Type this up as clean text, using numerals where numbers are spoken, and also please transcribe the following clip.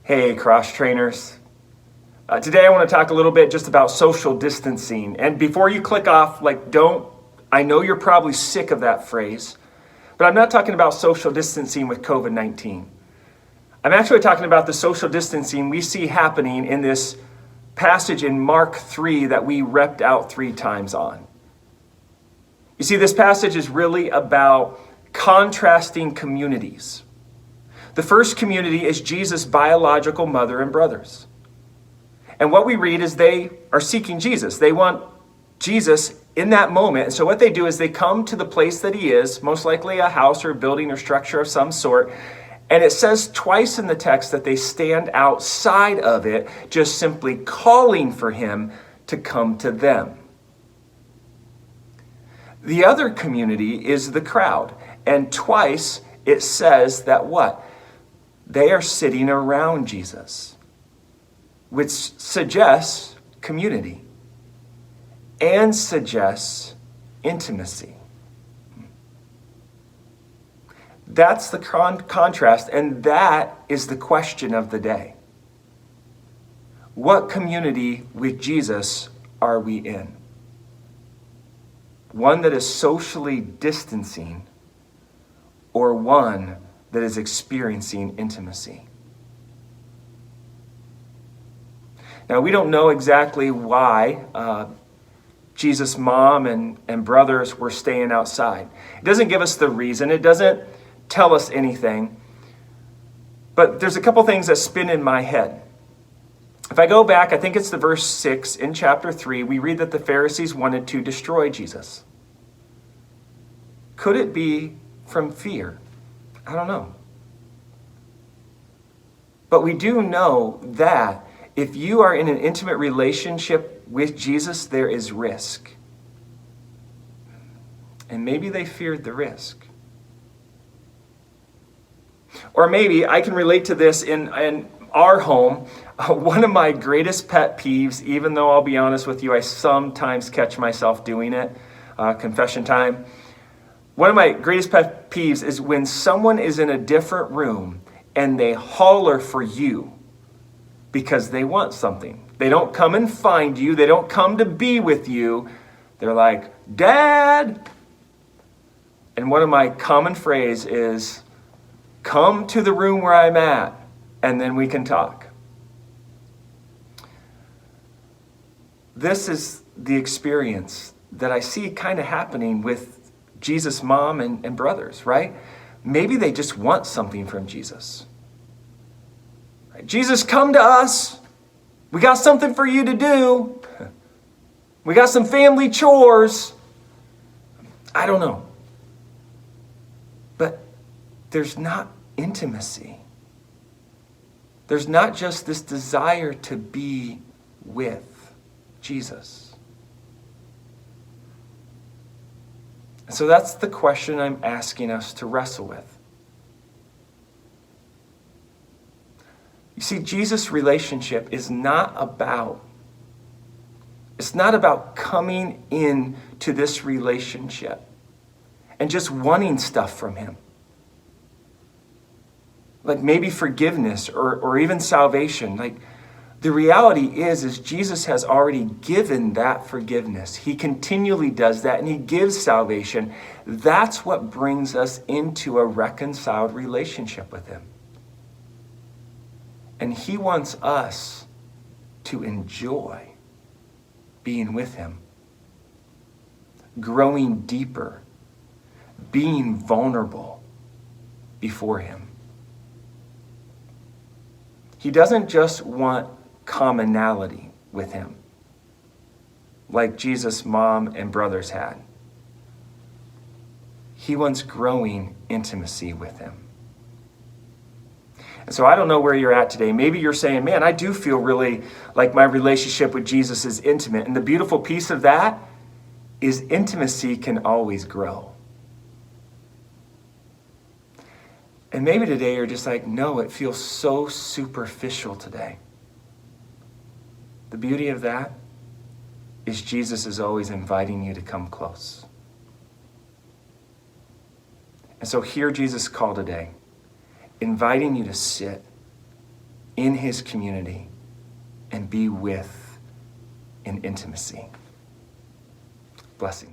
Hey, cross trainers. Today I want to talk a little bit just about social distancing. And before you click off, I know you're probably sick of that phrase, but I'm not talking about social distancing with COVID-19. I'm actually talking about the social distancing we see happening in this passage in Mark 3 that we repped out 3 times on. You see, this passage is really about contrasting communities. The first community is Jesus' biological mother and brothers. And what we read is they are seeking Jesus. They want Jesus in that moment. And so what they do is they come to the place that he is, most likely a house or a building or structure of some sort. And it says twice in the text that they stand outside of it, just simply calling for him to come to them. The other community is the crowd. And twice it says that what? They are sitting around Jesus, which suggests community and suggests intimacy. That's the contrast, and that is the question of the day. What community with Jesus are we in? One that is socially distancing, or one that is experiencing intimacy? Now, we don't know exactly why Jesus' mom and brothers were staying outside. It doesn't give us the reason. It doesn't tell us anything. But there's a couple things that spin in my head. If I go back, I think it's the verse 6 in chapter 3, we read that the Pharisees wanted to destroy Jesus. Could it be from fear? I don't know. But we do know that if you are in an intimate relationship with Jesus, there is risk. And maybe they feared the risk. Or maybe I can relate to this in our home. One of my greatest pet peeves, even though I'll be honest with you, I sometimes catch myself doing it, confession time. One of my greatest pet peeves is when someone is in a different room and they holler for you because they want something. They don't come and find you. They don't come to be with you. They're like, "Dad!" And one of my common phrases is, "Come to the room where I'm at, and then we can talk." This is the experience that I see kind of happening with Jesus' mom and brothers, right? Maybe they just want something from Jesus. Right? Jesus, come to us. We got something for you to do. We got some family chores. I don't know. But there's not intimacy. There's not just this desire to be with Jesus. So that's the question I'm asking us to wrestle with. You see, Jesus' relationship is not about coming in to this relationship and just wanting stuff from him. Like maybe forgiveness or even salvation. Like the reality is Jesus has already given that forgiveness. He continually does that, and he gives salvation. That's what brings us into a reconciled relationship with him. And he wants us to enjoy being with him, growing deeper, being vulnerable before him. He doesn't just want commonality with him, like Jesus' mom and brothers had. He wants growing intimacy with him. And so I don't know where you're at today. Maybe you're saying, man, I do feel really like my relationship with Jesus is intimate. And the beautiful piece of that is intimacy can always grow. And maybe today you're just like, no, it feels so superficial today. The beauty of that is Jesus is always inviting you to come close. And so hear Jesus' call today, inviting you to sit in his community and be with in intimacy. Blessings.